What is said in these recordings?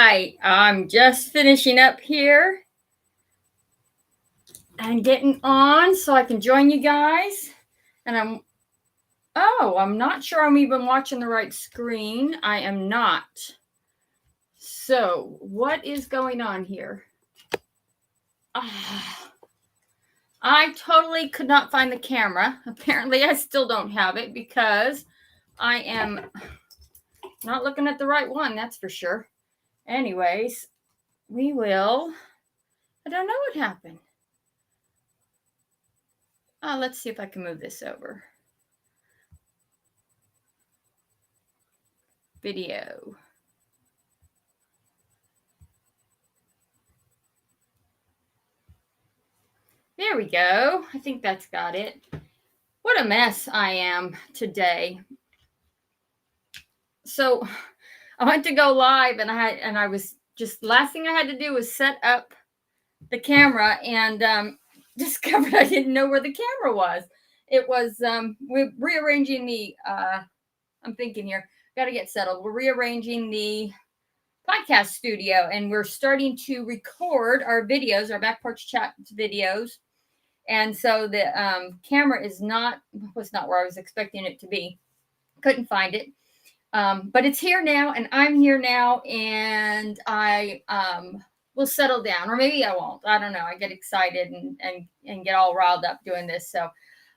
right, I'm just finishing up here and getting on so I can join you guys. And I'm not sure I'm even watching the right screen. I am not. So, what is going on here? I totally could not find the camera. Apparently, I still don't have it because I am not looking at the right one, that's for sure. Anyways, I don't know what happened. Let's see if I can move this over. Video. There we go. I think that's got it. What a mess I am today. So I went to go live and I was just, last thing I had to do was set up the camera and discovered I didn't know where the camera was. It was we're rearranging the I'm thinking here, got to get settled. We're rearranging the podcast studio and we're starting to record our videos, our back porch chat videos. And so the camera was not where I was expecting it to be. Couldn't find it. But it's here now and I'm here now and I will settle down, or maybe I won't. I don't know. I get excited and get all riled up doing this. So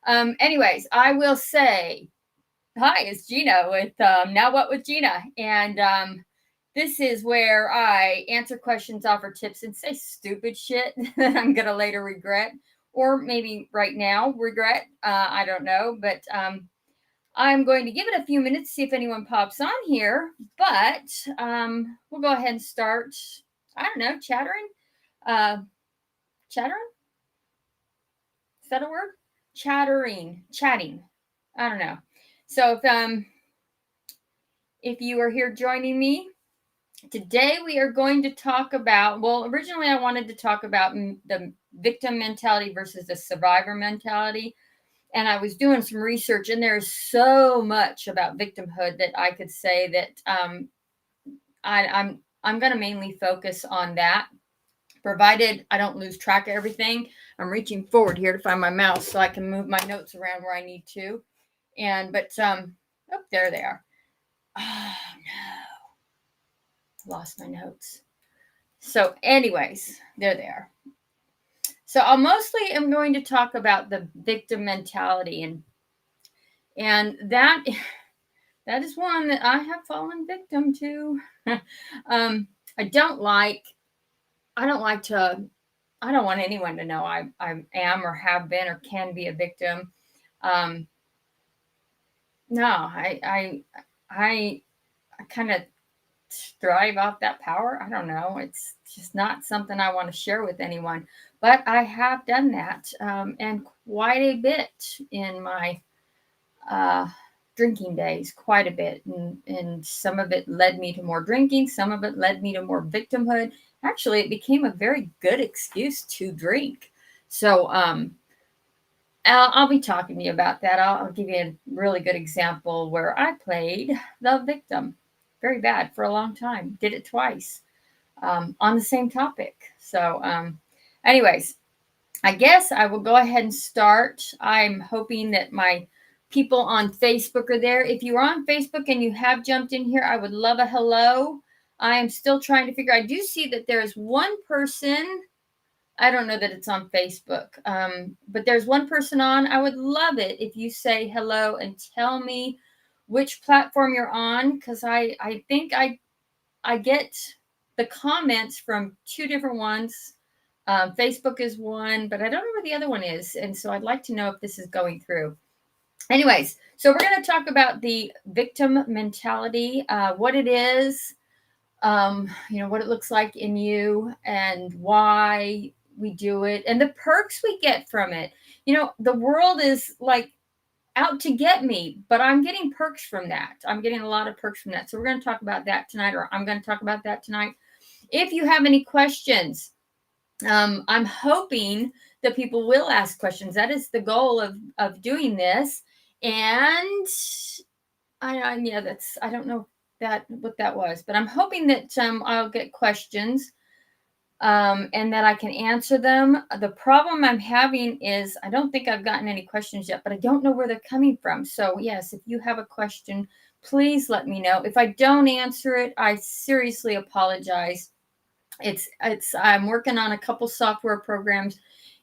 anyways, I will say, hi, it's Jeanna with Now What with Jeanna. And this is where I answer questions, offer tips, and say stupid shit that I'm going to later regret, or maybe right now regret. I don't know. But I'm going to give it a few minutes, see if anyone pops on here. But we'll go ahead and start, I don't know, chattering? Chattering? Is that a word? Chatting. I don't know. So if you are here joining me, today we are going to talk about, well, originally I wanted to talk about the victim mentality versus the survivor mentality. And I was doing some research, and there's so much about victimhood that I could say that I'm going to mainly focus on that, provided I don't lose track of everything. I'm reaching forward here to find my mouse so I can move my notes around where I need to. But there they are. Oh no, lost my notes. So, anyways, there they are. So I'll mostly am going to talk about the victim mentality, and that is one that I have fallen victim to. I don't want anyone to know I am or have been or can be a victim. No, I kind of thrive off that power. I don't know. It's just not something I want to share with anyone. But I have done that, and quite a bit in my drinking days, quite a bit. And some of it led me to more drinking. Some of it led me to more victimhood. Actually, it became a very good excuse to drink. So I'll be talking to you about that. I'll give you a really good example where I played the victim. Very bad for a long time. Did it twice on the same topic. So anyways, I guess I will go ahead and start. I'm hoping that my people on Facebook are there. If you're on Facebook and you have jumped in here, I would love a hello. I am still trying to figure. I do see that there's one person. I don't know that it's on Facebook, but there's one person on. I would love it if you say hello and tell me which platform you're on, because I think I get the comments from two different ones. Facebook is one, but I don't know where the other one is. And so I'd like to know if this is going through. Anyways, so we're going to talk about the victim mentality, what it is, what it looks like in you and why we do it and the perks we get from it. The world is like out to get me, but I'm getting perks from that. I'm getting a lot of perks from that. So we're going to talk about that tonight, or I'm going to talk about that tonight. If you have any questions, I'm hoping that people will ask questions. That is the goal of doing this. And I don't know. what that was, but I'm hoping that I'll get questions and that I can answer them. The problem I'm having is I don't think I've gotten any questions yet, but I don't know where they're coming from. So yes, if you have a question, please let me know. If I don't answer it, I seriously apologize. It's I'm working on a couple software programs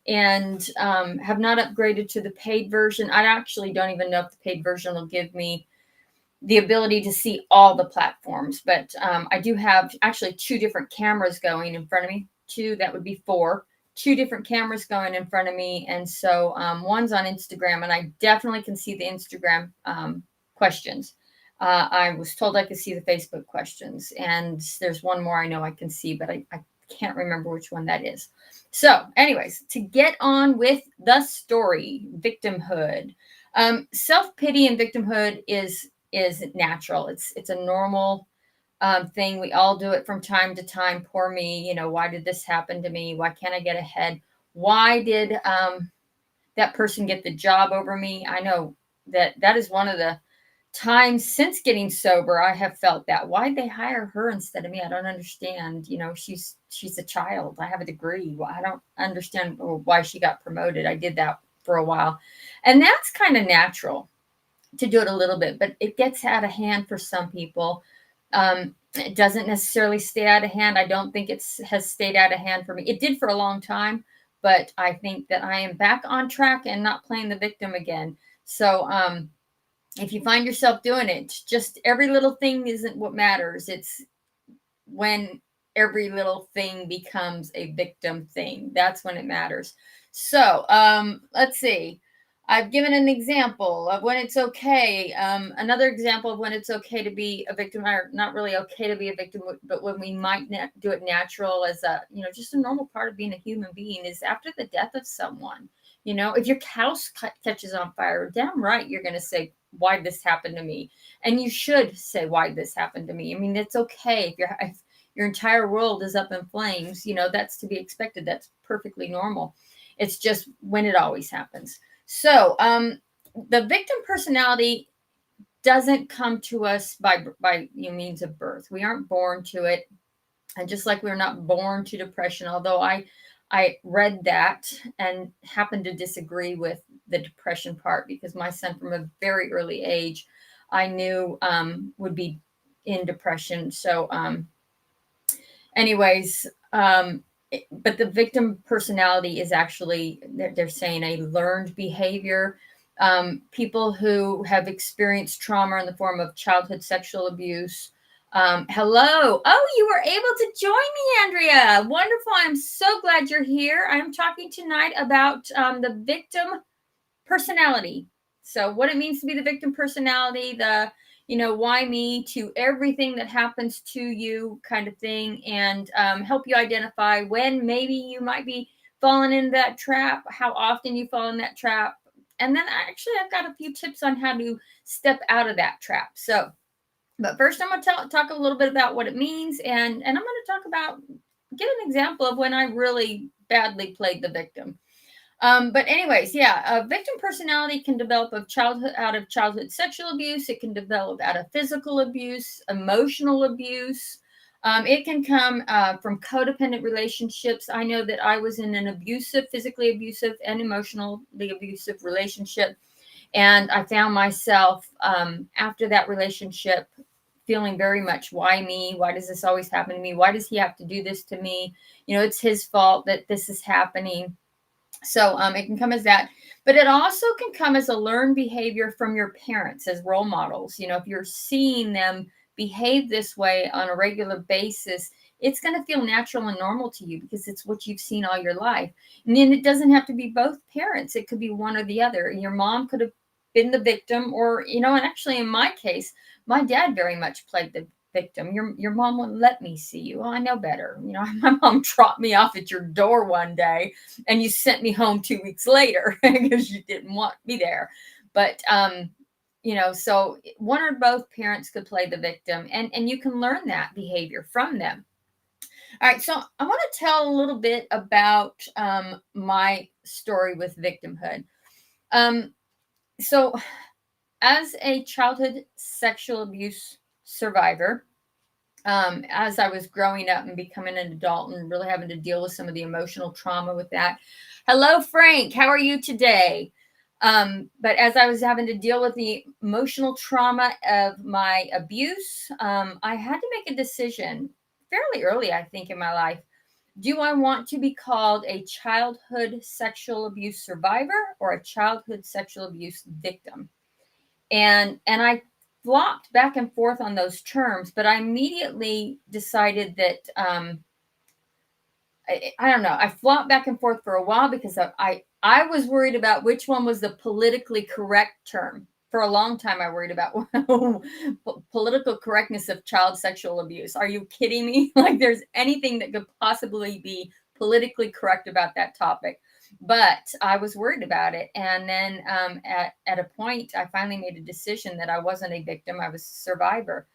and have not upgraded to the paid version. I actually don't even know if the paid version will give me the ability to see all the platforms, but I do have actually two different cameras going in front of me. Two, that would be four. Two different cameras going in front of me, and so one's on Instagram, and I definitely can see the Instagram questions. I was told I could see the Facebook questions, and there's one more I know I can see, but I can't remember which one that is. So, anyways, to get on with the story, victimhood. Self-pity and victimhood is natural. It's a normal thing. We all do it from time to time. Poor me. Why did this happen to me? Why can't I get ahead? Why did that person get the job over me? I know that is one of the times since getting sober I have felt that. Why'd they hire her instead of me? I don't understand. She's a child. I have a degree. I don't understand why she got promoted. I did that for a while, and that's kind of natural to do it a little bit, but it gets out of hand for some people. It doesn't necessarily stay out of hand. I don't think has stayed out of hand for me. It did for a long time, but I think that I am back on track and not playing the victim again. So if you find yourself doing it, just every little thing isn't what matters. It's when every little thing becomes a victim thing. That's when it matters. So let's see. I've given an example of when it's okay. Another example of when it's okay to be a victim, or not really okay to be a victim, but when we might do it natural as just a normal part of being a human being, is after the death of someone. If your house catches on fire, damn right, you're going to say, why did this happen to me? And you should say, why did this happen to me? I mean, it's okay if your entire world is up in flames, that's to be expected. That's perfectly normal. It's just when it always happens. So the victim personality doesn't come to us by means of birth. We aren't born to it. And just like we're not born to depression, although I read that and happened to disagree with the depression part, because my son from a very early age I knew would be in depression. So anyways, but the victim personality is actually, they're saying, a learned behavior. People who have experienced trauma in the form of childhood sexual abuse. Hello. Oh, you were able to join me, Andrea. Wonderful. I'm so glad you're here. I'm talking tonight about the victim personality. So what it means to be the victim personality, why me to everything that happens to you kind of thing, and help you identify when maybe you might be falling into that trap, how often you fall in that trap. And then I've got a few tips on how to step out of that trap. So, but first I'm going to talk a little bit about what it means. And I'm going to talk about, give an example of when I really badly played the victim. But anyways, yeah, a victim personality can develop out of childhood sexual abuse. It can develop out of physical abuse, emotional abuse. It can come from codependent relationships. I know that I was in an physically abusive and emotionally abusive relationship. And I found myself after that relationship feeling very much, why me? Why does this always happen to me? Why does he have to do this to me? It's his fault that this is happening. So it can come as that, but it also can come as a learned behavior from your parents as role models. If you're seeing them behave this way on a regular basis, it's going to feel natural and normal to you because it's what you've seen all your life. And then it doesn't have to be both parents. It could be one or the other. Your mom could have been the victim, or, and actually in my case, my dad very much played the victim. Your mom wouldn't let me see you. Well, I know better. My mom dropped me off at your door one day and you sent me home 2 weeks later because you didn't want me there. But so one or both parents could play the victim, and you can learn that behavior from them. All right, so I want to tell a little bit about my story with victimhood. So as a childhood sexual abuse survivor. As I was growing up and becoming an adult and really having to deal with some of the emotional trauma with that. Hello, Frank. How are you today? But as I was having to deal with the emotional trauma of my abuse, I had to make a decision fairly early, I think, in my life. Do I want to be called a childhood sexual abuse survivor or a childhood sexual abuse victim? And I flopped back and forth on those terms, but I immediately decided that I don't know. I flopped back and forth for a while because I was worried about which one was the politically correct term. For a long time, I worried about political correctness of child sexual abuse. Are you kidding me? Like, there's anything that could possibly be politically correct about that topic. But I was worried about it. And then at a point, I finally made a decision that I wasn't a victim, I was a survivor.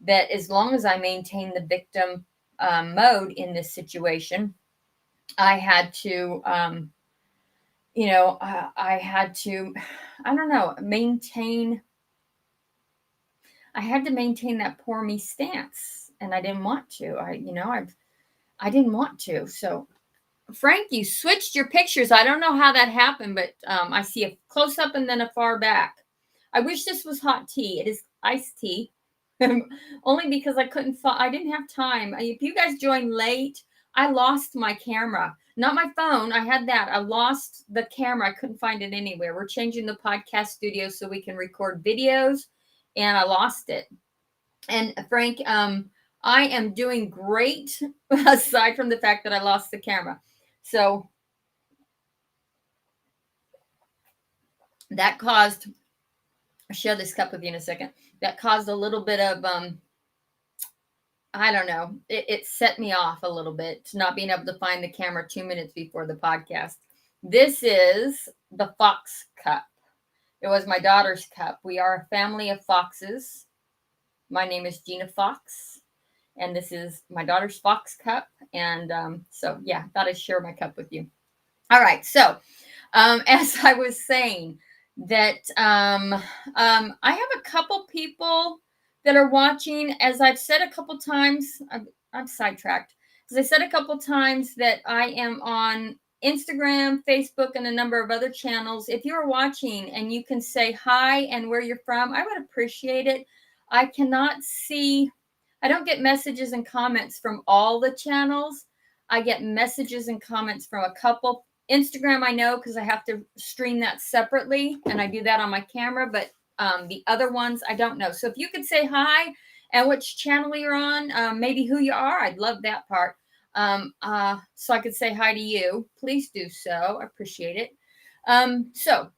That as long as I maintained the victim mode in this situation, I had to, I had to, I don't know, I had to maintain that poor me stance, and I didn't want to. I didn't want to. So, Frank, you switched your pictures. I don't know how that happened, but I see a close up and then a far back. I wish this was hot tea. It is iced tea. Only because I didn't have time. If you guys joined late, I lost my camera. Not my phone. I had that. I lost the camera. I couldn't find it anywhere. We're changing the podcast studio so we can record videos, and I lost it. And Frank, I am doing great aside from the fact that I lost the camera. So that caused, I'll share this cup with you in a second. That caused a little bit of I don't know. It set me off a little bit, not being able to find the camera 2 minutes before the podcast. This is the Fox Cup. It was my daughter's cup. We are a family of foxes. My name is Jeanna Fox, and this is my daughter's Fox Cup. And so, yeah, thought I'd share my cup with you. All right. So, as I was saying, that I have a couple people that are watching. As I've said a couple times, I'm sidetracked. As I said a couple times, that I am on Instagram, Facebook, and a number of other channels. If you're watching and you can say hi and where you're from, I would appreciate it. I cannot see, I don't get messages and comments from all the channels. I get messages and comments from a couple. Instagram, I know, because I have to stream that separately, and I do that on my camera, but the other ones, I don't know. So if you could say hi and which channel you're on, maybe who you are, I'd love that part. So I could say hi to you. Please do so. I appreciate it. So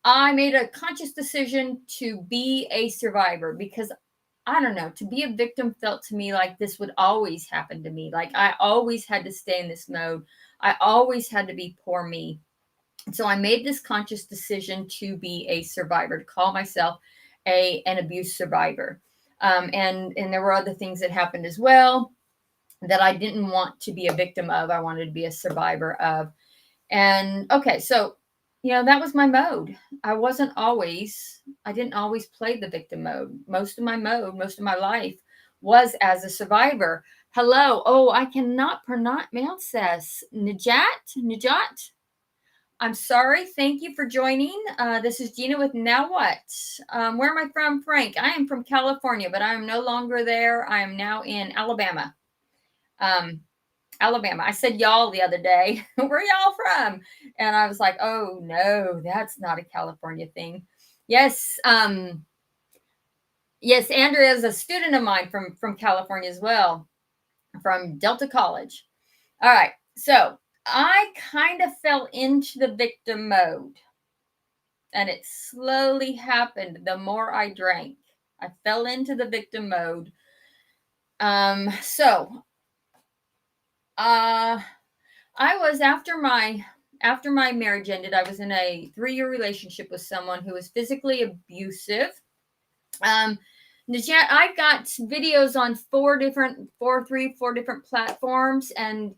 I made a conscious decision to be a survivor because I don't know, to be a victim felt to me like this would always happen to me. Like I always had to stay in this mode. I always had to be poor me. So I made this conscious decision to be a survivor, to call myself an abuse survivor. And there were other things that happened as well that I didn't want to be a victim of. I wanted to be a survivor of. And okay, so that was my mode. I didn't always play the victim mode. Most of my life was as a survivor. Hello. Oh, I cannot pronounce this. Najat. I'm sorry. Thank you for joining. This is Jeanna with Now What? Where am I from, Frank? I am from California, but I am no longer there. I am now in Alabama. Alabama. I said y'all the other day. Where y'all from? And I was like, oh no, that's not a California thing. Yes. Yes, Andrea is a student of mine from California as well, from Delta College. All right. So I kind of fell into the victim mode, and it slowly happened the more I drank. I fell into the victim mode. I was after my marriage ended, I was in a 3-year relationship with someone who was physically abusive. I've got videos on 4 different platforms, and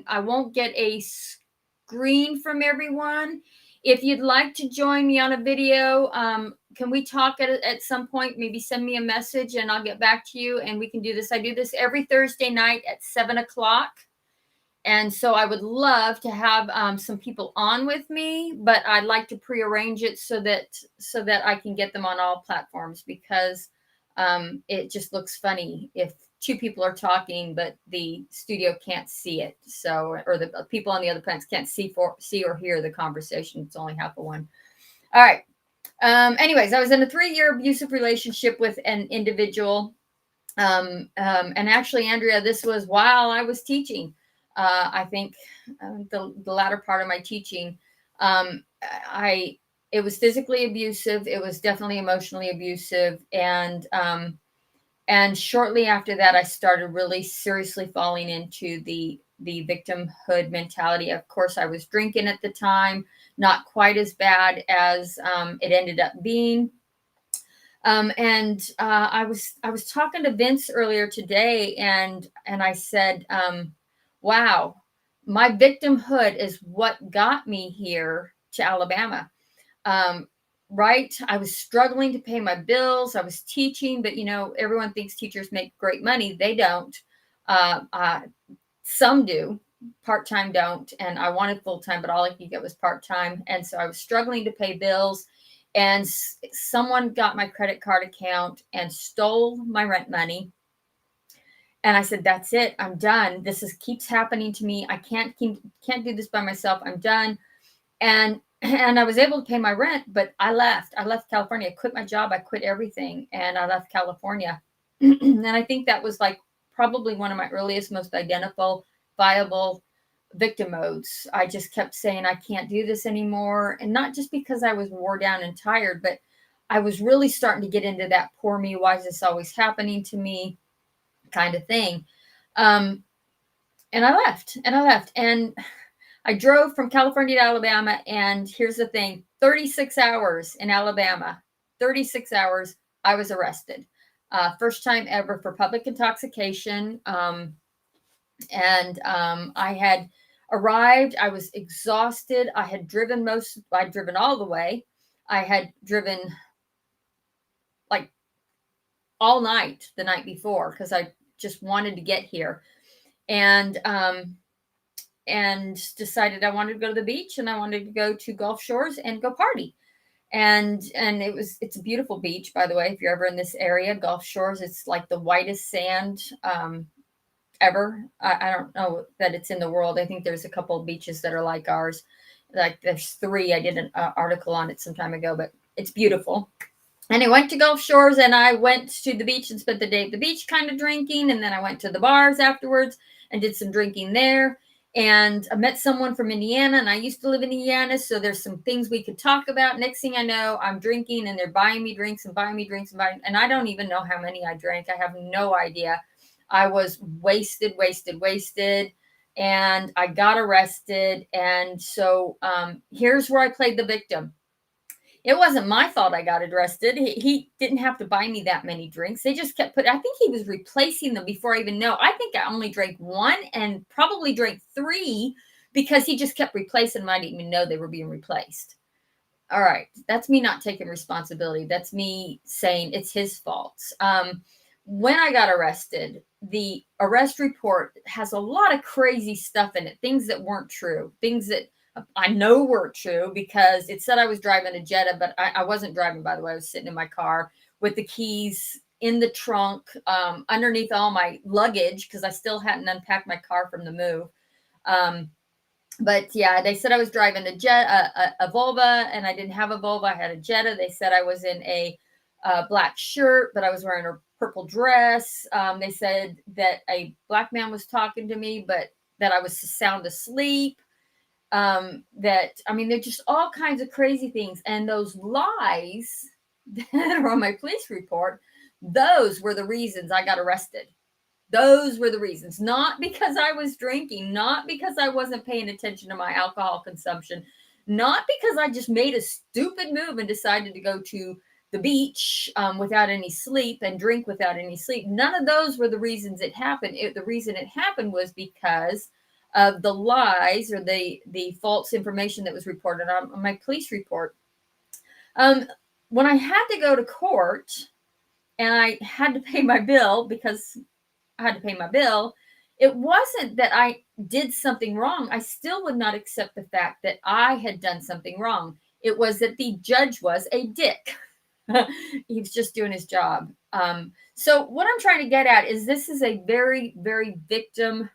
I won't get a screen from everyone. If you'd like to join me on a video, can we talk at some point? Maybe send me a message and I'll get back to you and we can do this. I do this every Thursday night at 7 o'clock. And so I would love to have some people on with me, but I'd like to prearrange it so that I can get them on all platforms, because it just looks funny if two people are talking, but the studio can't see it. So, or the people on the other planets can't see or hear the conversation. It's only half of one. All right. Anyways, I was in a 3-year abusive relationship with an individual. And actually, Andrea, this was while I was teaching. I think the latter part of my teaching, it was physically abusive. It was definitely emotionally abusive. And shortly after that, I started really seriously falling into the victimhood mentality. Of course, I was drinking at the time, not quite as bad as it ended up being. I was talking to Vince earlier today, and I said, "Wow, my victimhood is what got me here to Alabama." Right? I was struggling to pay my bills. I was teaching, but everyone thinks teachers make great money. They don't. Uh, uh, some do. Part-time don't. And I wanted full-time, but all I could get was part-time. And so I was struggling to pay bills. And someone got my credit card account and stole my rent money. And I said, "That's it. I'm done. This keeps happening to me. I can't do this by myself. I'm done." And I was able to pay my rent, but I left. I left California. I quit my job. I quit everything, and I left California. And I think that was like probably one of my earliest, most identifiable victim modes. I just kept saying, "I can't do this anymore." And not just because I was wore down and tired, but I was really starting to get into that poor me, why is this always happening to me kind of thing. And I left. And I drove from California to Alabama, and here's the thing, 36 hours in Alabama, 36 hours, I was arrested. First time ever for public intoxication. I had arrived, I was exhausted. I'd driven all the way. I had driven like all night the night before because I just wanted to get here. And decided I wanted to go to the beach and I wanted to go to Gulf Shores and go party. And it's a beautiful beach, by the way. If you're ever in this area, Gulf Shores, it's like the whitest sand ever. I don't know that it's in the world. I think there's a couple of beaches that are like ours. Like there's 3. I did an article on it some time ago, but it's beautiful. And I went to Gulf Shores and I went to the beach and spent the day at the beach kind of drinking. And then I went to the bars afterwards and did some drinking there. And I met someone from Indiana, and I used to live in Indiana. So there's some things we could talk about. Next thing I know, I'm drinking and they're buying me drinks and and I don't even know how many I drank. I have no idea. I was wasted. And I got arrested. And so here's where I played the victim. It wasn't my fault I got arrested. He didn't have to buy me that many drinks. They just kept I think he was replacing them before I even know. I think I only drank 1 and probably drank 3 because he just kept replacing them. I didn't even know they were being replaced. All right. That's me not taking responsibility. That's me saying it's his fault. When I got arrested, the arrest report has a lot of crazy stuff in it, things that weren't true, things that I know weren't true because it said I was driving a Jetta, but I wasn't driving, by the way. I was sitting in my car with the keys in the trunk underneath all my luggage because I still hadn't unpacked my car from the move. But yeah, they said I was driving a Volvo, and I didn't have a Volvo. I had a Jetta. They said I was in a black shirt, but I was wearing a purple dress. They said that a black man was talking to me, but that I was sound asleep. They're just all kinds of crazy things. And those lies that are on my police report, those were the reasons I got arrested. Those were the reasons, not because I was drinking, not because I wasn't paying attention to my alcohol consumption, not because I just made a stupid move and decided to go to the beach without any sleep and drink without any sleep. None of those were the reasons it happened. The reason it happened was because of the lies or the false information that was reported on my police report. when I had to go to court and I had to pay my bill because I had to pay my bill, it wasn't that I did something wrong. I still would not accept the fact that I had done something wrong. It was that the judge was a dick. He was just doing his job. So what I'm trying to get at is this is a very, very victim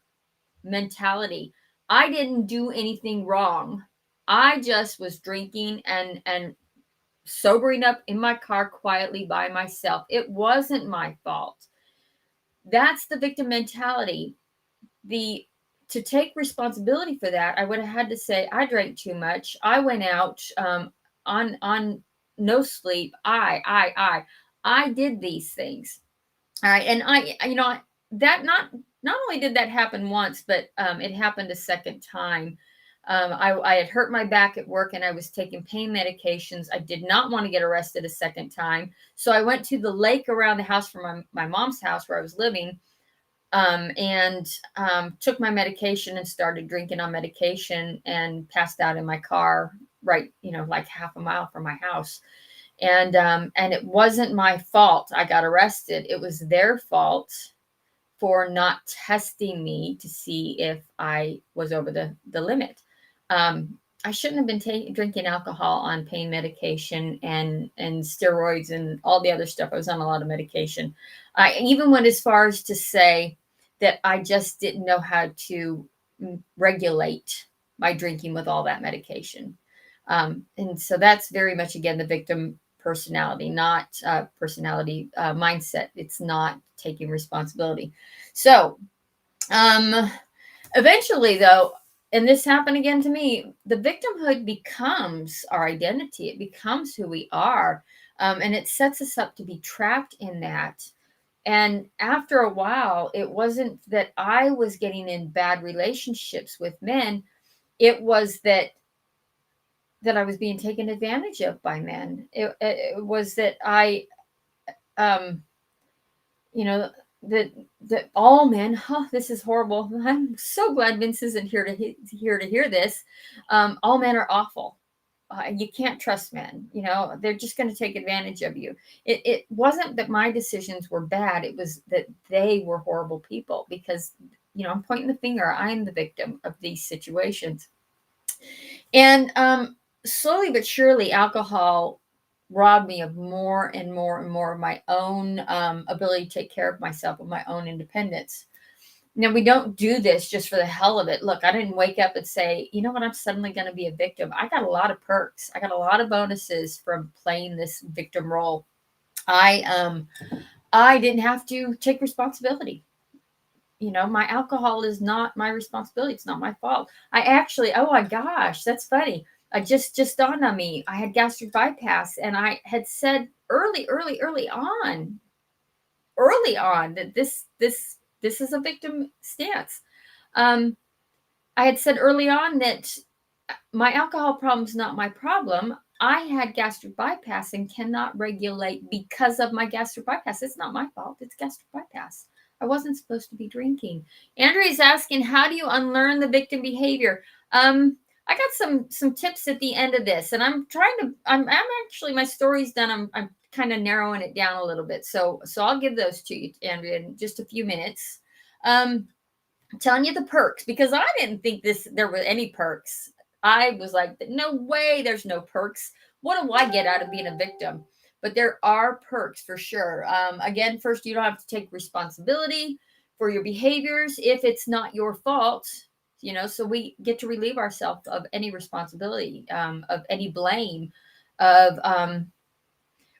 mentality. I didn't do anything wrong. I just was drinking and sobering up in my car quietly by myself. It wasn't my fault. That's the victim mentality. The To take responsibility for that, I would have had to say I drank too much. I went out on no sleep. I did these things. All right, and that not only did that happen once, but it happened a second time. I had hurt my back at work and I was taking pain medications. I did not want to get arrested a second time. So I went to the lake around the house from my mom's house where I was living, and took my medication and started drinking on medication and passed out in my car, right, like half a mile from my house. And it wasn't my fault I got arrested. It was their fault for not testing me to see if I was over the limit. I shouldn't have been drinking alcohol on pain medication and steroids and all the other stuff. I was on a lot of medication. I even went as far as to say that I just didn't know how to regulate my drinking with all that medication. And so that's very much, again, the victim personality, not personality mindset. It's not taking responsibility. So eventually, though, and this happened again to me, the victimhood becomes our identity. It becomes who we are. And it sets us up to be trapped in that. And after a while, it wasn't that I was getting in bad relationships with men. It was that I was being taken advantage of by men. It was that I, um, you know, that all men. Oh, this is horrible. I'm so glad Vince isn't here to hear this. All men are awful. You can't trust men. They're just going to take advantage of you. It wasn't that my decisions were bad. It was that they were horrible people because I'm pointing the finger. I'm the victim of these situations. And slowly but surely, alcohol robbed me of more and more and more of my own ability to take care of myself, of my own independence. Now, we don't do this just for the hell of it. Look, I didn't wake up and say, you know what, I'm suddenly going to be a victim. I got a lot of perks. I got a lot of bonuses from playing this victim role. I didn't have to take responsibility. My alcohol is not my responsibility. It's not my fault. I actually, oh my gosh, that's funny. I just dawned on me. I had gastric bypass, and I had said early on that this is a victim stance. I had said early on that my alcohol problem is not my problem. I had gastric bypass and cannot regulate because of my gastric bypass. It's not my fault. It's gastric bypass. I wasn't supposed to be drinking. Andrea's asking, how do you unlearn the victim behavior? I got some tips at the end of this, and I'm actually, my story's done. I'm kind of narrowing it down a little bit. So I'll give those to you, Andrea, in just a few minutes. I'm telling you the perks, because I didn't think there were any perks. I was like, no way, there's no perks. What do I get out of being a victim? But there are perks for sure. Again, first, you don't have to take responsibility for your behaviors if it's not your fault. So we get to relieve ourselves of any responsibility, of any blame, of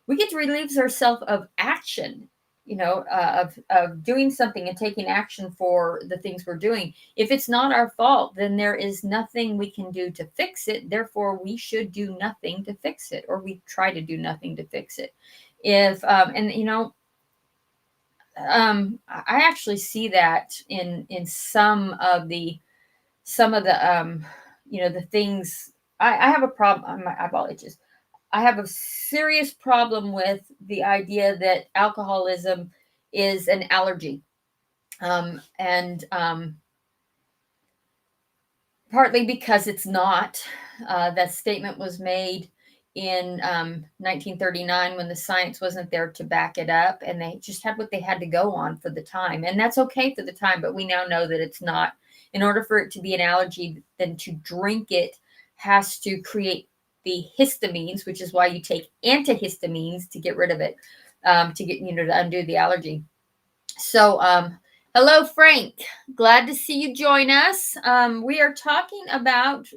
we get to relieve ourselves of action, of doing something and taking action for the things we're doing. If it's not our fault, then there is nothing we can do to fix it. Therefore, we should do nothing to fix it, or we try to do nothing to fix it. I actually see that in some of the the things. I have a problem. My apologies. I have a serious problem with the idea that alcoholism is an allergy. And partly because it's not. That statement was made in 1939 when the science wasn't there to back it up, and they just had what they had to go on for the time. And that's okay for the time, but we now know that it's not. In order for it to be an allergy, then to drink it has to create the histamines, which is why you take antihistamines to get rid of it, to get, to undo the allergy. So, hello, Frank. Glad to see you join us. We are talking about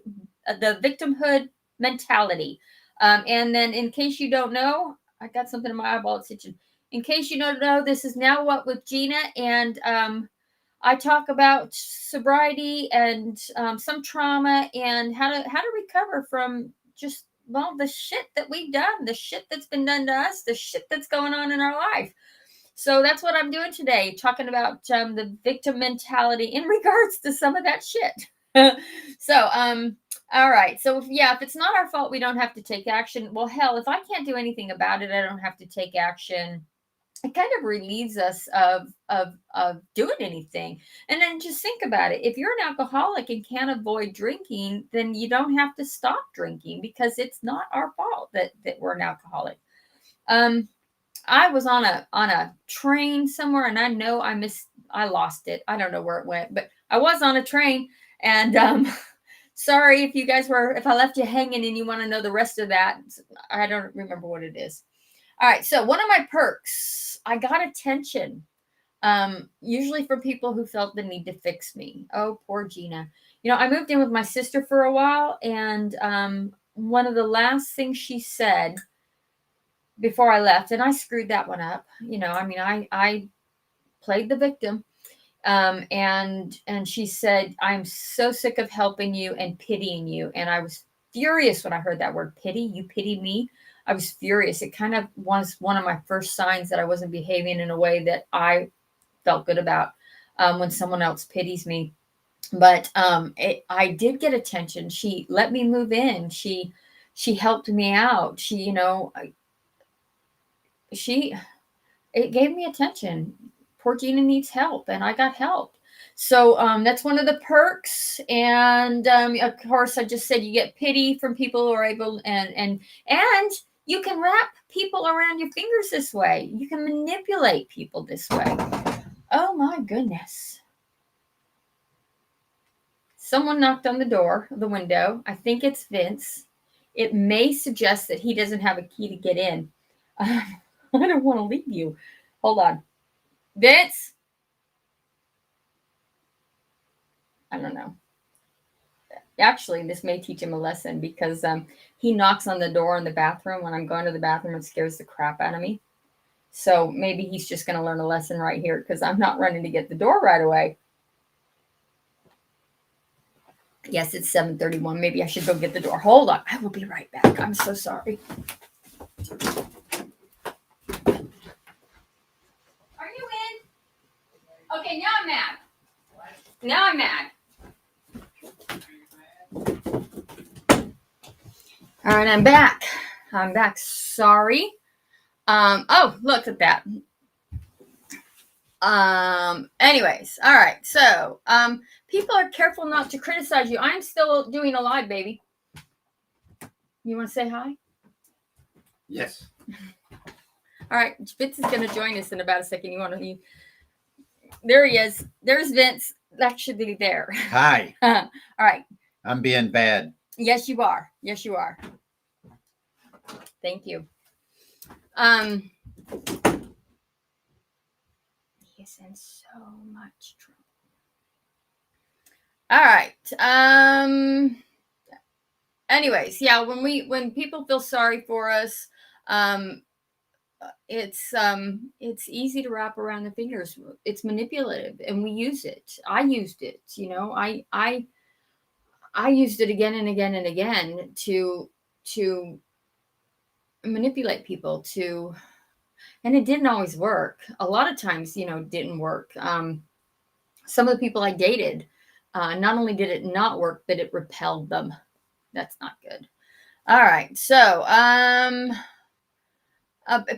the victimhood mentality. And then, in case you don't know, I got something in my eyeball. It's itching. In case you don't know, this is Now What with Jeanna, and I talk about sobriety and some trauma and how to recover from just the shit that we've done, the shit that's been done to us, the shit that's going on in our life. So that's what I'm doing today, talking about the victim mentality in regards to some of that shit. So, all right. So, if it's not our fault, we don't have to take action. Well, hell, if I can't do anything about it, I don't have to take action. It kind of relieves us of doing anything. And then just think about it. If you're an alcoholic and can't avoid drinking, then you don't have to stop drinking, because it's not our fault that we're an alcoholic. I was on a train somewhere, and I know I lost it. I don't know where it went, but I was on a train, and sorry if I left you hanging and you want to know the rest of that. I don't remember what it is. All right. So one of my perks, I got attention, usually from people who felt the need to fix me. Oh, poor Jeanna. I moved in with my sister for a while, and one of the last things she said before I left, and I screwed that one up. I played the victim. And she said, "I'm so sick of helping you and pitying you." And I was furious when I heard that word, pity. You pity me? I was furious. It kind of was one of my first signs that I wasn't behaving in a way that I felt good about, when someone else pities me. But I did get attention. She let me move in. She helped me out. It gave me attention. Poor Jeanna needs help, and I got help. So that's one of the perks. And of course, I just said you get pity from people who are able, and you can wrap people around your fingers this way. You can manipulate people this way. Oh my goodness. Someone knocked on the window. I think it's Vince. It may suggest that he doesn't have a key to get in. I don't want to leave you. Hold on. Vince? I don't know. Actually, this may teach him a lesson, because he knocks on the door in the bathroom when I'm going to the bathroom. It scares the crap out of me. So maybe he's just going to learn a lesson right here, because I'm not running to get the door right away. Yes, it's 7:31. Maybe I should go get the door. Hold on. I will be right back. I'm so sorry. Are you in? Okay, now I'm mad. Now I'm mad. All right, I'm back. Sorry. Oh, look at that. Anyways, all right. So, people are careful not to criticize you. I'm still doing a live, baby. You want to say hi? Yes. All right. Vince is going to join us in about a second. There he is. There's Vince. That should be there. Hi. All right. I'm being bad. Yes, you are. Yes, you are. Thank you. He is in so much trouble. All right. Anyways, yeah, when people feel sorry for us, it's easy to wrap around the fingers. It's manipulative, and we use it. I used it. I used it again and again and again to manipulate people, and it didn't always work. A lot of times, it didn't work. Some of the people I dated, not only did it not work, but it repelled them. That's not good. All right. So,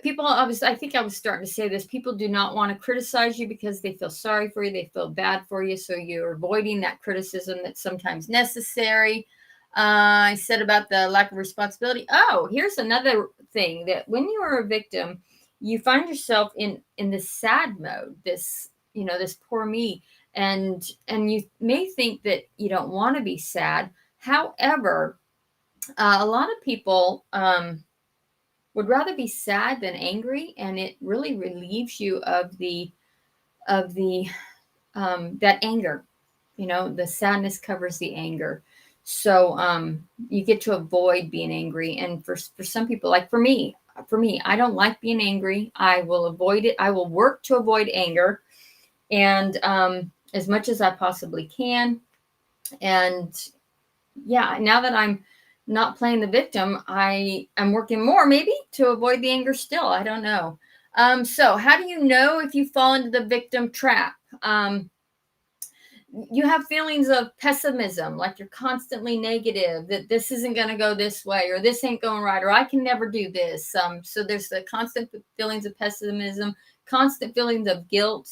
people, I think I was starting to say this. People do not want to criticize you because they feel sorry for you. They feel bad for you. So you're avoiding that criticism that's sometimes necessary. I said about the lack of responsibility. Oh, here's another thing, that when you are a victim, you find yourself in this sad mode, this, this poor me, and you may think that you don't want to be sad. However, a lot of people would rather be sad than angry, and it really relieves you of the that anger. The sadness covers the anger. So you get to avoid being angry. And for some people, like for me, I don't like being angry. I will avoid it. I will work to avoid anger, and as much as I possibly can. And yeah, now that I'm not playing the victim, I'm working more maybe to avoid the anger still. I don't know. So how do you know if you fall into the victim trap? You have feelings of pessimism, like you're constantly negative, that this isn't going to go this way, or this ain't going right, or I can never do this. So there's the constant feelings of pessimism, constant feelings of guilt,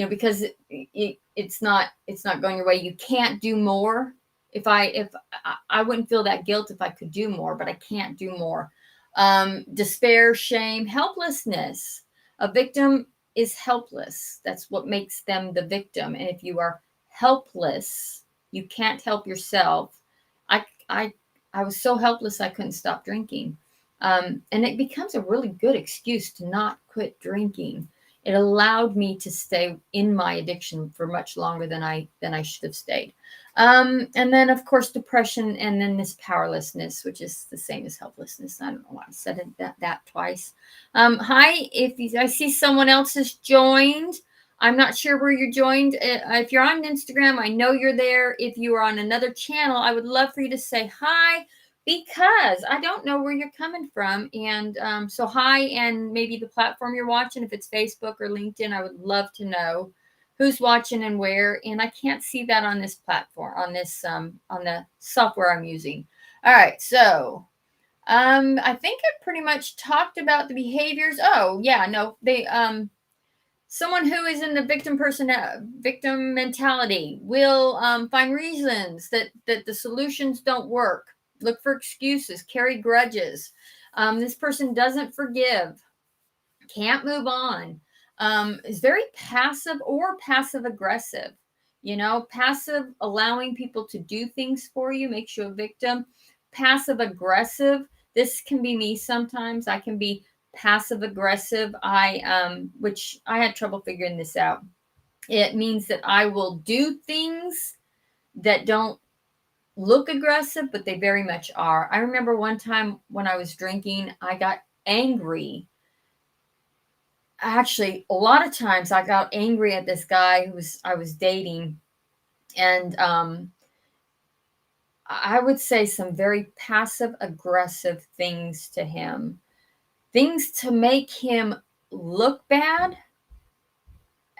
because it's not going your way. You can't do more. If I wouldn't feel that guilt if I could do more, but I can't do more. Despair, shame, helplessness. A victim is helpless. That's what makes them the victim. And if you are helpless, you can't help yourself. I I I was so helpless I couldn't stop drinking. And it becomes a really good excuse to not quit drinking. It allowed me to stay in my addiction for much longer than I should have stayed. And then of course depression, and then this powerlessness, which is the same as helplessness. I don't know why I said that twice. Hi, I see someone else has joined. I'm not sure where you're joined. If you're on Instagram, I know you're there. If you are on another channel, I would love for you to say hi, because I don't know where you're coming from. And so hi, and maybe the platform you're watching, if it's Facebook or LinkedIn, I would love to know who's watching and where. And I can't see that on this platform, on the software I'm using. All right, so I think I pretty much talked about the behaviors. Oh yeah, no, someone who is in the victim mentality will find reasons that the solutions don't work, look for excuses, carry grudges. This person doesn't forgive, can't move on, is very passive or passive aggressive. Passive, allowing people to do things for you, makes you a victim. Passive aggressive, this can be me sometimes. I can be passive aggressive. Which I had trouble figuring this out. It means that I will do things that don't look aggressive, but they very much are. I remember one time when I was drinking, I got angry. Actually, a lot of times I got angry at this guy I was dating, and I would say some very passive aggressive things to him, things to make him look bad,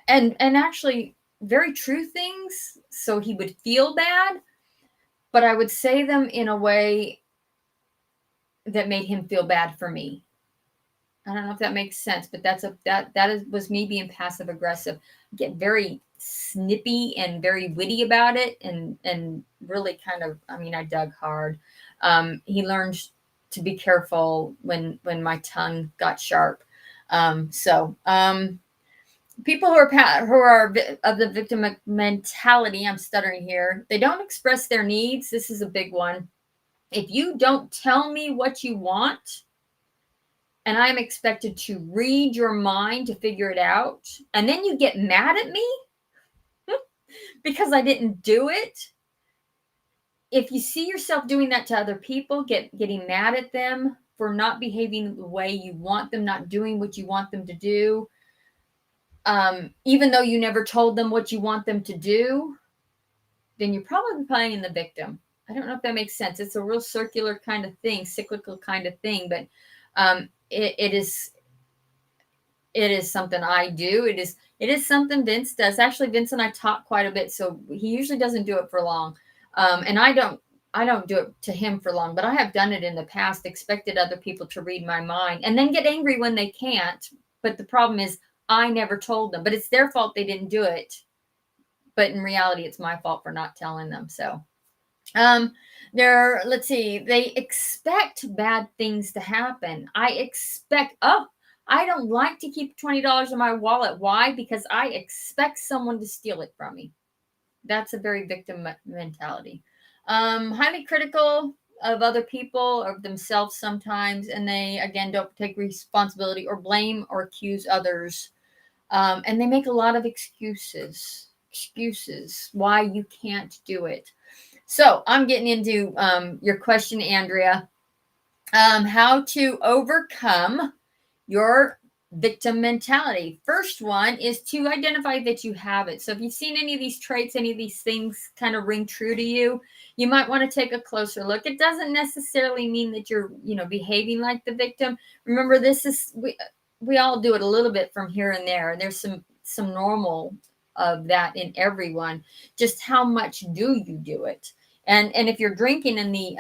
and actually very true things, so he would feel bad, but I would say them in a way that made him feel bad for me. I don't know if that makes sense, but was me being passive aggressive. Get very snippy and very witty about it, and really kind of, I mean, I dug hard. He learned to be careful when my tongue got sharp. People who are of the victim mentality, I'm stuttering here, they don't express their needs. This is a big one. If you don't tell me what you want, and I'm expected to read your mind to figure it out, and then you get mad at me because I didn't do it. If you see yourself doing that to other people, getting mad at them for not behaving the way you want them, not doing what you want them to do, even though you never told them what you want them to do, then you're probably playing the victim. I don't know if that makes sense. It's a real circular kind of thing, cyclical kind of thing, but it is something I do. It is something Vince does. Actually, Vince and I talk quite a bit, so he usually doesn't do it for long. And I don't do it to him for long, but I have done it in the past, expected other people to read my mind and then get angry when they can't. But the problem is I never told them, but it's their fault they didn't do it. But in reality, it's my fault for not telling them. So Um, let's see, they expect bad things to happen. I don't like to keep $20 in my wallet. Why? Because I expect someone to steal it from me. That's a very victim mentality. Highly critical of other people, of themselves sometimes, and they, again, don't take responsibility or blame or accuse others. And they make a lot of excuses why you can't do it. So I'm getting into your question, Andrea. How to overcome your victim mentality. First one is to identify that you have it. So if you've seen any of these traits, any of these things kind of ring true to you, you might want to take a closer look. It doesn't necessarily mean that you're, behaving like the victim. Remember, this is we all do it a little bit from here and there, and there's some normal of that in everyone. Just how much do you do it? And if you're drinking in the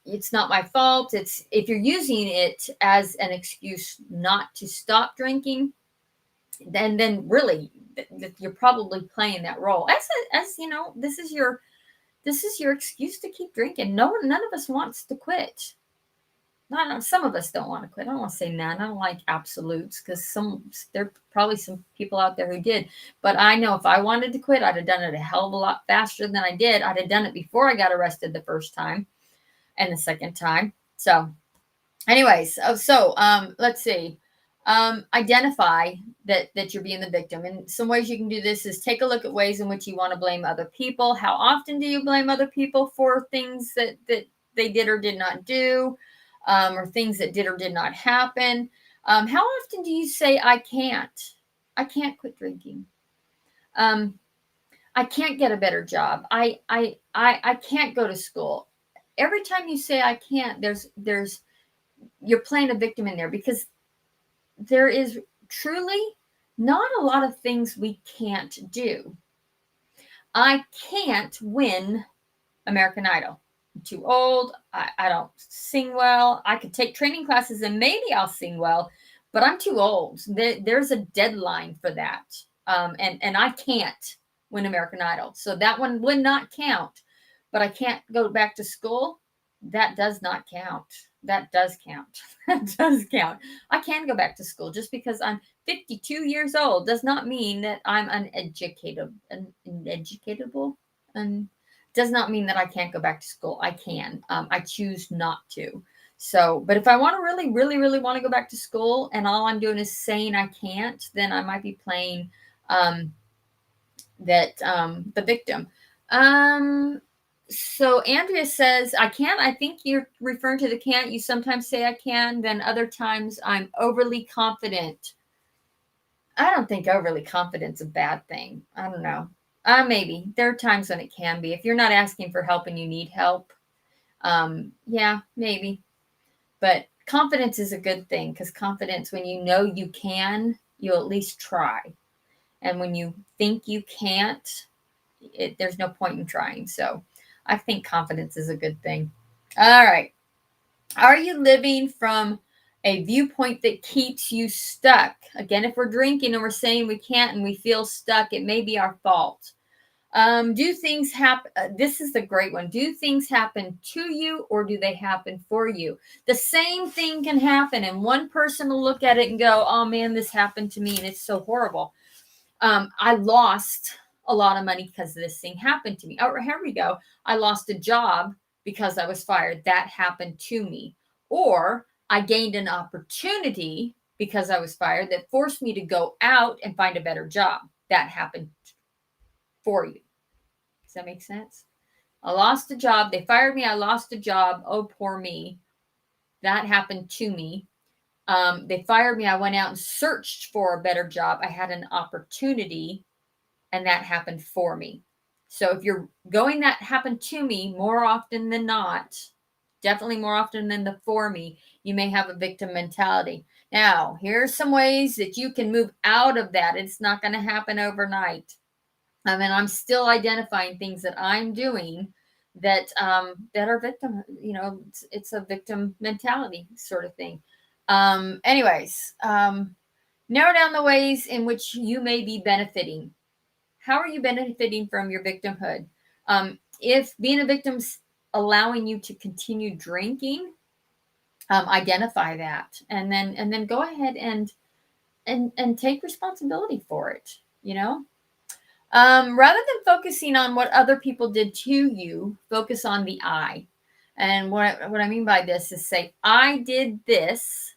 it's not my fault, it's if you're using it as an excuse not to stop drinking, then really you're probably playing that role as this is your excuse to keep drinking. None of us wants to quit. Not some of us don't want to quit. I don't want to say none. I don't like absolutes, because there are probably some people out there who did. But I know if I wanted to quit, I'd have done it a hell of a lot faster than I did. I'd have done it before I got arrested the first time and the second time. So, anyways, let's see. Identify that you're being the victim. And some ways you can do this is take a look at ways in which you want to blame other people. How often do you blame other people for things that they did or did not do, or things that did or did not happen? How often do you say, I can't? I can't quit drinking. Um, I can't get a better job. I can't go to school. Every time you say I can't, there's you're playing a victim in there, because there is truly not a lot of things we can't do. I can't win American Idol. I'm too old. I don't sing well. I could take training classes and maybe I'll sing well, but I'm too old. There's a deadline for that. And I can't win American Idol. So that one would not count. But I can't go back to school. That does not count. That does count. That does count. I can go back to school. Just because I'm 52 years old does not mean that I'm uneducatable. And does not mean that I can't go back to school. I can. I choose not to. So, but if I want to really, really, really want to go back to school and all I'm doing is saying I can't, then I might be playing um, the victim. So Andrea says, I can't. I think you're referring to the can't. You sometimes say I can, then other times I'm overly confident. I don't think overly confident's a bad thing. I don't know. Maybe there are times when it can be. If you're not asking for help and you need help, yeah, maybe. But confidence is a good thing, because confidence, when you know you can, you'll at least try. And when you think you can't, there's no point in trying. So I think confidence is a good thing. All right. Are you living from a viewpoint that keeps you stuck? Again, if we're drinking and we're saying we can't and we feel stuck, it may be our fault. Do things happen? This is the great one. Do things happen to you, or do they happen for you? The same thing can happen, and one person will look at it and go, oh man, this happened to me and it's so horrible. I lost a lot of money because this thing happened to me. Oh, here we go. I lost a job because I was fired. That happened to me. Or I gained an opportunity because I was fired that forced me to go out and find a better job. That happened for you. Does that make sense? I lost a job. They fired me. I lost a job. Oh, poor me. That happened to me. They fired me. I went out and searched for a better job. I had an opportunity, and that happened for me. So if you're going, that happened to me, more often than not, definitely more often than the for me, you may have a victim mentality. Now, here's some ways that you can move out of that. It's not going to happen overnight. And I'm still identifying things that I'm doing that are victim. It's a victim mentality sort of thing. Anyways, narrow down the ways in which you may be benefiting. How are you benefiting from your victimhood? If being a victim's allowing you to continue drinking, identify that, and then go ahead and take responsibility for it. Rather than focusing on what other people did to you, focus on the I. And what I mean by this is say, I did this,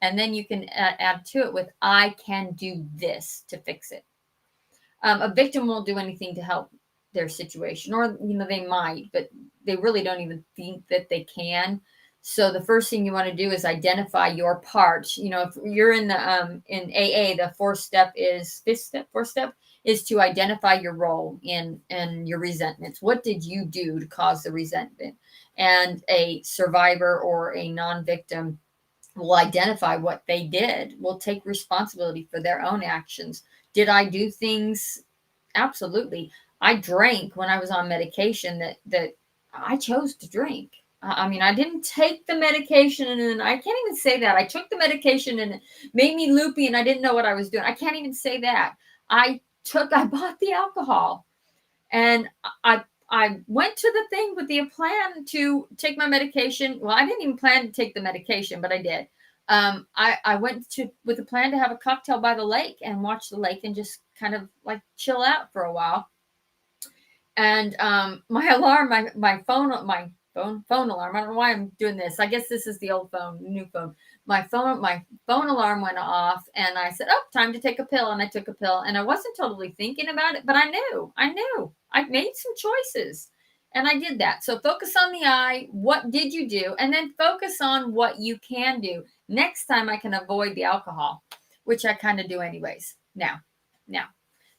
and then you can add to it with, I can do this to fix it. A victim won't do anything to help their situation, or they might, but they really don't even think that they can. So the first thing you want to do is identify your part. If you're in the in AA, the fourth step is to identify your role in your resentments. What did you do to cause the resentment? And a survivor or a non-victim will identify what they did, will take responsibility for their own actions. Did I do things? Absolutely. I drank when I was on medication that I chose to drink. I mean, I didn't take the medication, and I can't even say that. I took the medication and it made me loopy and I didn't know what I was doing. I can't even say that. I bought the alcohol, and I went to the thing with the plan to take my medication. Well, I didn't even plan to take the medication, but I did. I went to with a plan to have a cocktail by the lake and watch the lake and just kind of like chill out for a while. And my alarm, my phone alarm. I don't know why I'm doing this. I guess this is the old phone, new phone. My phone alarm went off, and I said, "Oh, time to take a pill." And I took a pill, and I wasn't totally thinking about it, but I knew. I made some choices, and I did that. So focus on the I. What did you do? And then focus on what you can do. Next time I can avoid the alcohol, which I kind of do anyways. Now.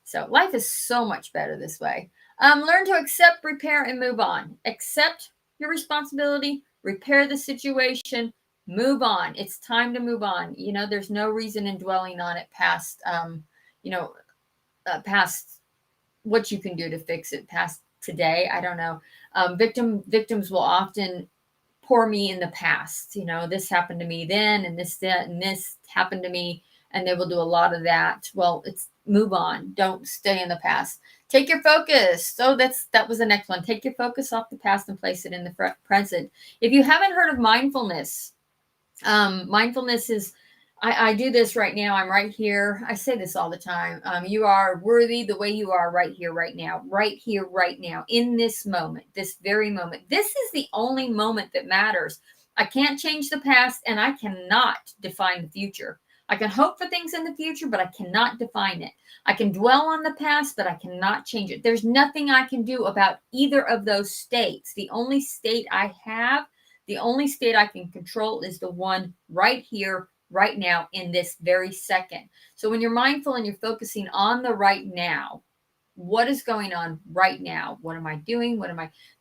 So life is so much better this way. Learn to accept, repair, and move on. Accept your responsibility, repair the situation, move on. It's time to move on. There's no reason in dwelling on it past, past what you can do to fix it, past today. I don't know. Victims will often pour me in the past. This happened to me then, and this happened to me, and they will do a lot of that. Well, it's move on. Don't stay in the past. Take your focus. So that was the next one. Take your focus off the past and place it in the present. If you haven't heard of mindfulness, mindfulness is, I do this right now. I'm right here. I say this all the time. You are worthy the way you are right here, right now, in this moment, this very moment. This is the only moment that matters. I can't change the past, and I cannot define the future. I can hope for things in the future, but I cannot define it. I can dwell on the past, but I cannot change it. There's nothing I can do about either of those states. The only state I have, the only state I can control is the one right here, right now, in this very second. So when you're mindful and you're focusing on the right now, what is going on right now? What am I doing?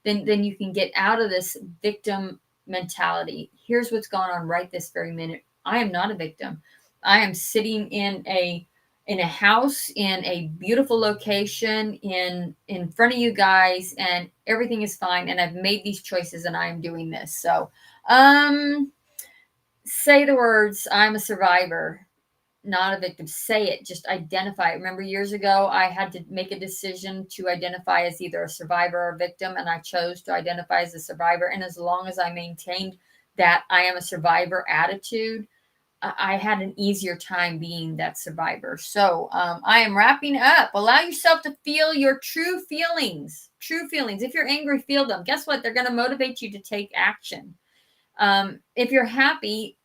Then you can get out of this victim mentality. Here's what's going on right this very minute. I am not a victim. I am sitting in a house in a beautiful location in front of you guys, and everything is fine, and I've made these choices and I am doing this. So say the words, I'm a survivor, not a victim. Say it, just identify it. Remember, years ago I had to make a decision to identify as either a survivor or a victim, and I chose to identify as a survivor. And as long as I maintained that I am a survivor attitude, I had an easier time being that survivor. So I am wrapping up. Allow yourself to feel your true feelings. True feelings. If you're angry, feel them. Guess what? They're going to motivate you to take action. If you're happy,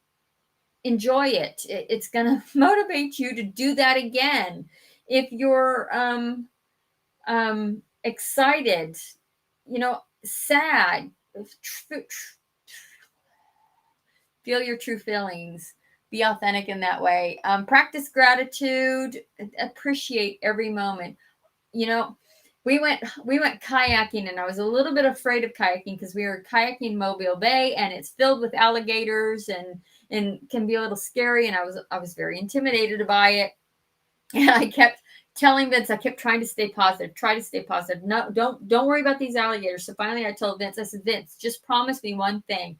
enjoy it. It's going to motivate you to do that again. If you're excited, sad, feel your true feelings. Be authentic in that way. Practice gratitude. Appreciate every moment. We went kayaking, and I was a little bit afraid of kayaking because we were kayaking Mobile Bay, and it's filled with alligators and can be a little scary. And I was very intimidated by it. And I kept telling Vince, I kept trying to stay positive. Try to stay positive. No, don't worry about these alligators. So finally, I told Vince, I said, Vince, just promise me one thing.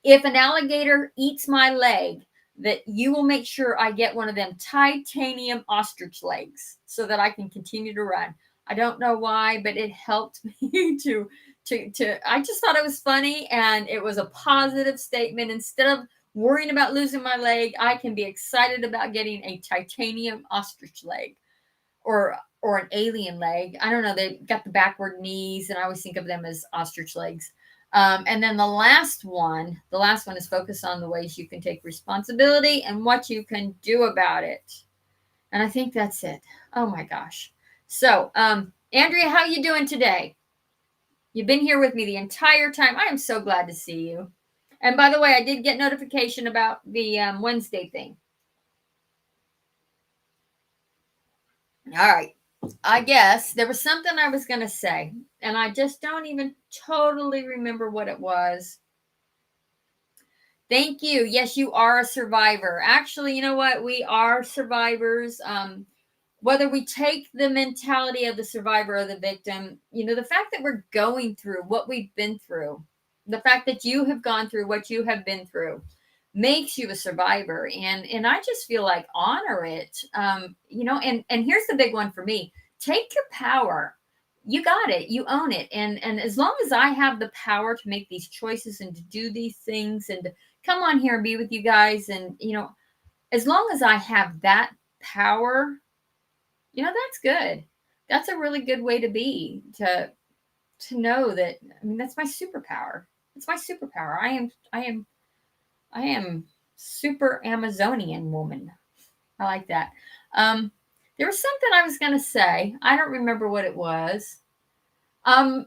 If an alligator eats my leg, that you will make sure I get one of them titanium ostrich legs so that I can continue to run. I don't know why, but it helped me to I just thought it was funny, and it was a positive statement. Instead of worrying about losing my leg, I can be excited about getting a titanium ostrich leg or an alien leg. I don't know. They've got the backward knees, and I always think of them as ostrich legs. And then the last one is focus on the ways you can take responsibility and what you can do about it. And I think that's it. Oh my gosh. So, Andrea, how you doing today? You've been here with me the entire time. I am so glad to see you. And by the way, I did get notification about the Wednesday thing. All right. I guess there was something I was going to say, and I just don't even totally remember what it was. Thank you. Yes, you are a survivor. Actually, you know what? We are survivors. Whether we take the mentality of the survivor or the victim, the fact that we're going through what we've been through, the fact that you have gone through what you have been through makes you a survivor. And I just feel like honor it. And here's the big one for me. Take your power. You got it. You own it. And as long as I have the power to make these choices and to do these things and to come on here and be with you guys, and as long as I have that power, that's good. That's a really good way to be, to know that. I mean, that's my superpower. It's my superpower. I am super Amazonian woman. I like that. There was something I was going to say. I don't remember what it was. I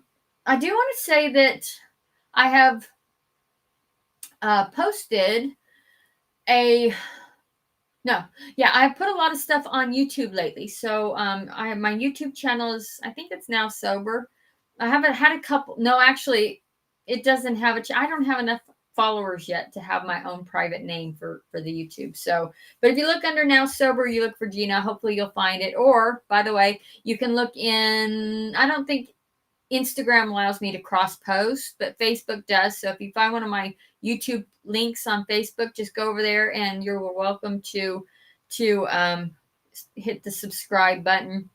do want to say that I have posted a no, yeah, I've put a lot of stuff on YouTube lately. So my YouTube channel is, I think it's now sober. I haven't had a couple. No, actually, it doesn't have I don't have enough followers yet to have my own private name for the YouTube. So, but if you look under now sober, you look for Jeanna. Hopefully, you'll find it. Or, by the way, you can look in. I don't think Instagram allows me to cross post, but Facebook does. So if you find one of my YouTube links on Facebook, just go over there and you're welcome to hit the subscribe button.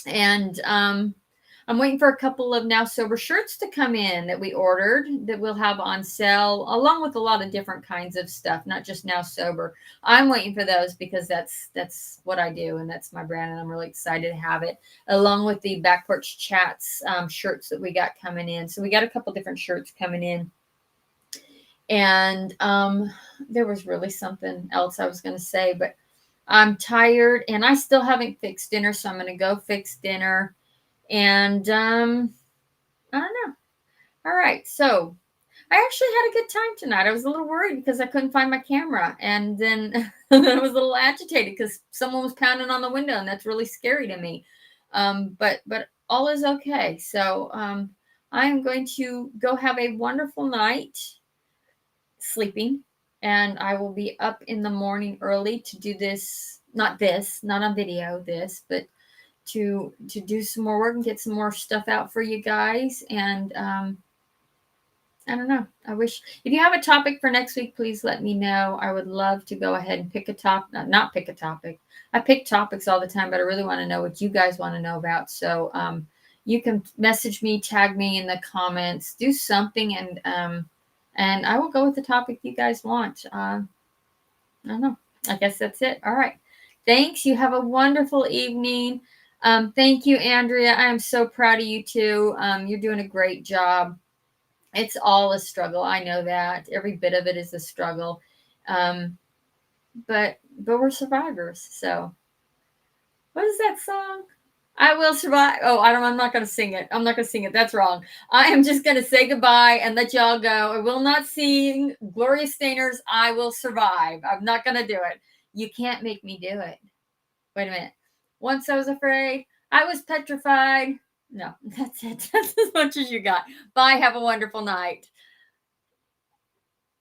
And I'm waiting for a couple of Now Sober shirts to come in that we ordered that we'll have on sale, along with a lot of different kinds of stuff, not just Now Sober. I'm waiting for those because that's what I do, and that's my brand, and I'm really excited to have it, along with the Back Porch Chats shirts that we got coming in. So we got a couple different shirts coming in. And there was really something else I was going to say, but I'm tired, and I still haven't fixed dinner, so I'm going to go fix dinner. And I don't know. All right. So I actually had a good time tonight. I was a little worried because I couldn't find my camera. And then I was a little agitated because someone was pounding on the window, and that's really scary to me. But all is okay. So I'm going to go have a wonderful night sleeping. And I will be up in the morning early to do this, not on video, but to do some more work and get some more stuff out for you guys. And I don't know. I wish, if you have a topic for next week, please let me know. I would love to go ahead and pick a topic. Not pick a topic. I pick topics all the time, but I really want to know what you guys want to know about. So you can message me, tag me in the comments, do something, and I will go with the topic you guys want. I don't know. I guess that's it. All right. Thanks. You have a wonderful evening. Thank you, Andrea. I am so proud of you too. You're doing a great job. It's all a struggle. I know that. Every bit of it is a struggle. But we're survivors. So what is that song? I will survive. Oh, I'm not going to sing it. I'm not going to sing it. That's wrong. I am just going to say goodbye and let y'all go. I will not sing Gloria Steiner's I Will Survive. I'm not going to do it. You can't make me do it. Wait a minute. Once I was afraid, I was petrified. No, that's it. That's as much as you got. Bye. Have a wonderful night.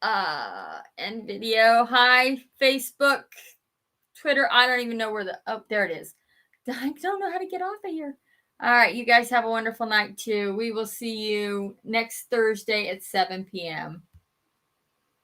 End video. Hi, Facebook, Twitter. I don't even know where there it is. I don't know how to get off of here. All right. You guys have a wonderful night too. We will see you next Thursday at 7 p.m.